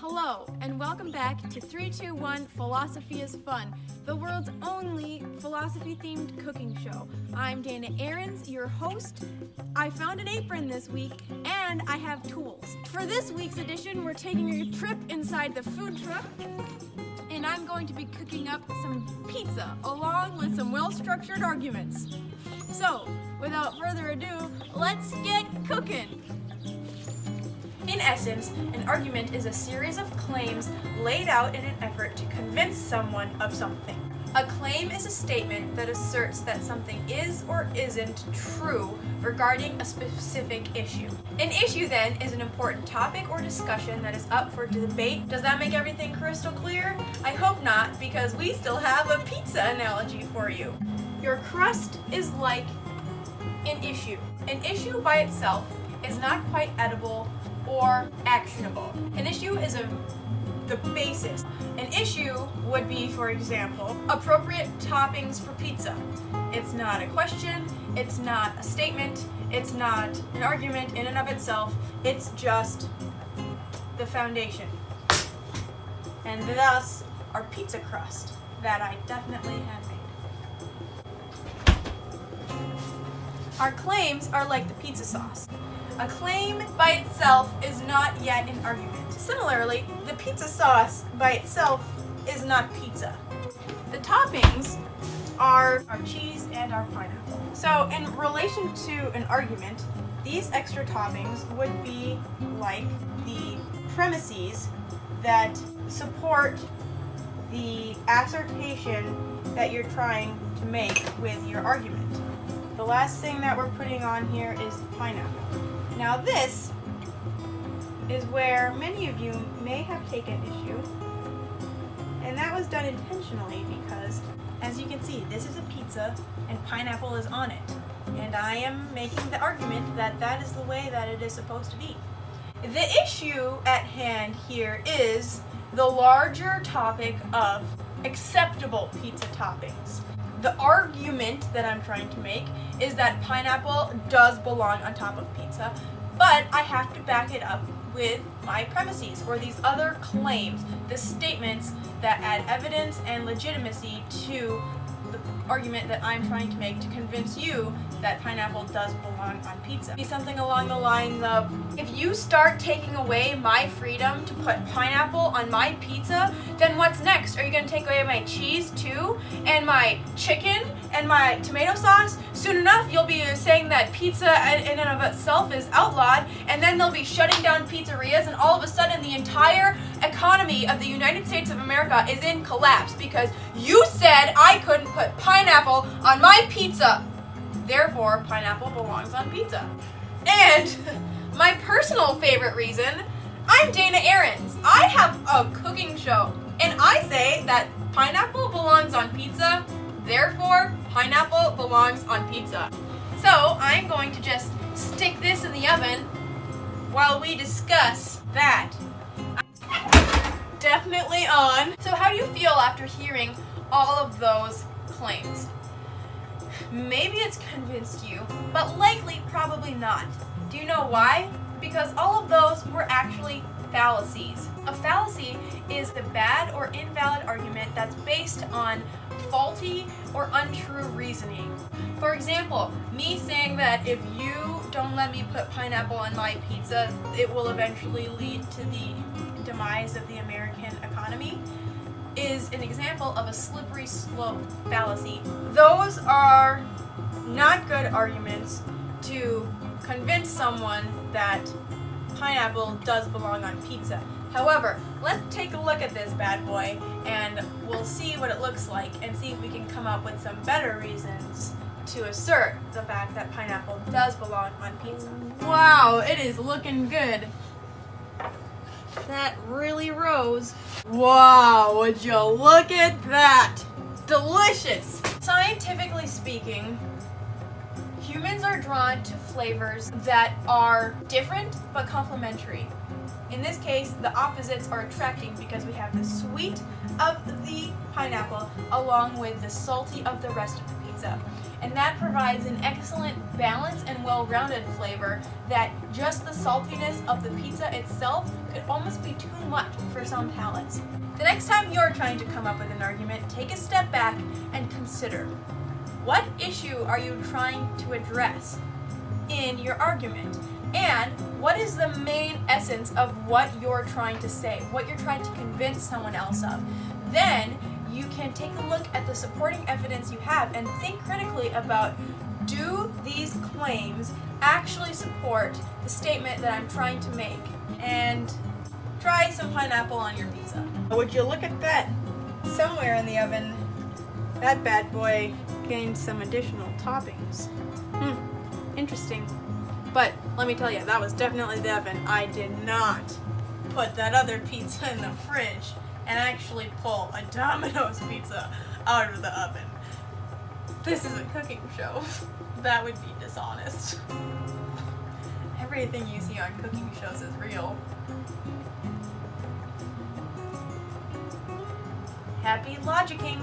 Hello, and welcome back to 321 Philosophy is Fun, the world's only philosophy-themed cooking show. I'm Dana Ahrens, your host. I found an apron this week, and I have tools. For this week's edition, we're taking a trip inside the food truck, and I'm going to be cooking up some pizza, along with some well-structured arguments. So, without further ado, let's get cooking! In essence, an argument is a series of claims laid out in an effort to convince someone of something. A claim is a statement that asserts that something is or isn't true regarding a specific issue. An issue, then, is an important topic or discussion that is up for debate. Does that make everything crystal clear? I hope not, because we still have a pizza analogy for you. Your crust is like an issue. An issue by itself is not quite edible or actionable. An issue is the basis. An issue would be, for example, appropriate toppings for pizza. It's not a question, it's not a statement, it's not an argument in and of itself, it's just the foundation. And thus, our pizza crust that I definitely handmade. Our claims are like the pizza sauce. A claim by itself is not yet an argument. Similarly, the pizza sauce by itself is not pizza. The toppings are our cheese and our pineapple. So in relation to an argument, these extra toppings would be like the premises that support the assertion that you're trying to make with your argument. The last thing that we're putting on here is the pineapple. Now this is where many of you may have taken issue, and that was done intentionally because, as you can see, this is a pizza and pineapple is on it, and I am making the argument that that is the way that it is supposed to be. The issue at hand here is the larger topic of acceptable pizza toppings. The argument that I'm trying to make is that pineapple does belong on top of pizza, but I have to back it up with my premises, or these other claims, the statements that add evidence and legitimacy to the argument that I'm trying to make to convince you that pineapple does belong on pizza. Be something along the lines of, if you start taking away my freedom to put pineapple on my pizza, then what's next? Are you going to take away my cheese too? And my chicken? And my tomato sauce? Soon enough, you'll be saying that pizza in and of itself is outlawed, and then they'll be shutting down pizzerias, and all of a sudden the entire economy of the United States of America is in collapse because you said I couldn't put pineapple on my pizza. Therefore, pineapple belongs on pizza. And my personal favorite reason, I'm Dana Ahrens. I have a cooking show, and I say that pineapple belongs on pizza, therefore, pineapple belongs on pizza. So, I'm going to just stick this in the oven while we discuss that. Definitely on. So how do you feel after hearing all of those claims? Maybe it's convinced you, but likely probably not. Do you know why? Because all of those were actually fallacies. A fallacy is a bad or invalid argument that's based on faulty or untrue reasoning. For example, me saying that if you don't let me put pineapple on my pizza, it will eventually lead to the demise of the American economy is an example of a slippery slope fallacy. Those are not good arguments to convince someone that pineapple does belong on pizza. However, let's take a look at this bad boy and we'll see what it looks like and see if we can come up with some better reasons to assert the fact that pineapple does belong on pizza. Wow, it is looking good. That really rose. Wow, would you look at that? Delicious! Scientifically speaking, humans are drawn to flavors that are different but complementary. In this case, the opposites are attracting because we have the sweet of the pineapple along with the salty of the rest of the pizza. pizza. And that provides an excellent balance and well-rounded flavor that just the saltiness of the pizza itself could almost be too much for some palates. The next time you're trying to come up with an argument, take a step back and consider, what issue are you trying to address in your argument? And what is the main essence of what you're trying to say, what you're trying to convince someone else of? Then you can take a look at the supporting evidence you have and think critically about, do these claims actually support the statement that I'm trying to make? And try some pineapple on your pizza. Would you look at that? Somewhere in the oven, that bad boy gained some additional toppings. Interesting. But let me tell you, that was definitely the oven. I did not put that other pizza in the fridge and actually pull a Domino's pizza out of the oven. This is a cooking show. That would be dishonest. Everything you see on cooking shows is real. Happy logicking!